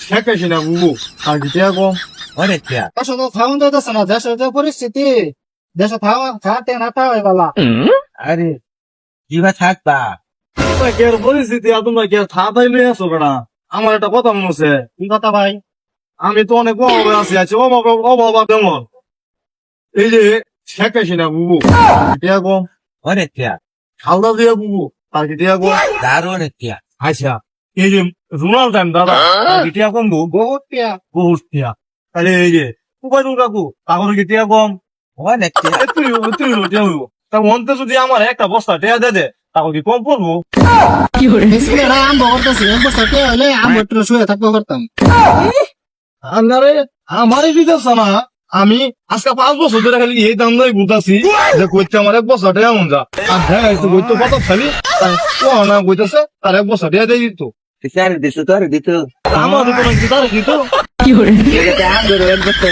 শেখাইছি না বুবু আর কি টিয়া কম অনেক টিয়া দেশে তো খাওয়ান দিতেছে না, দেশের যে পরিস্থিতি, দেশে খাওয়াতে না খাওয়াই বালা। আরে কিবা থাকবা তোমরা কি আর পরিস্থিতি আর তোমরা কি আর থাপাই লই আছো বেড়া আমার একটা কথা মনে আছে কি কথা ভাই? আমি তো অনেক অভাবে আছি অভাব কেমন এই যে শেখাইছি না বুবু আর কি টিয়া কম অনেক টিয়া খালদা দিয়া বুবু আর কি টিয়া কম তার অনেক টিয়া আচ্ছা এই যে রোনাল টাইম দাদা আর কি টিয়া কম গো বহুত টিয়া। বহুত টিয়া তাহলে এই যে উপায়ুল কাকু তারপরে কি টিয়া কম অনেক টিয়া তুই টিয়া হইব তা মনতে যদি আমার একটা বস্তা টিয়া দে তাহলে কি কম পড়বো বেশি করে আম্ব করতেছি, এক বছর টিয়া হলে আম্ব একটু শুয়ে থাকবো করতাম। আরে আমারই বিদেশ না আমি আজকে 5 বছর ধরে খালি এই দাম নাই ঘুরতাছি যে কইতে আমার 1 বছর টিয়া মন যা আর হ্যাঁ কইতে কত খালি ও না কইতেছে তার 1 বছর টিয়া দিয়ে দিত বিচারে দিছো তোর দিত আমার তো কোনো গিটার দিত এটা আম ধরে এক বছর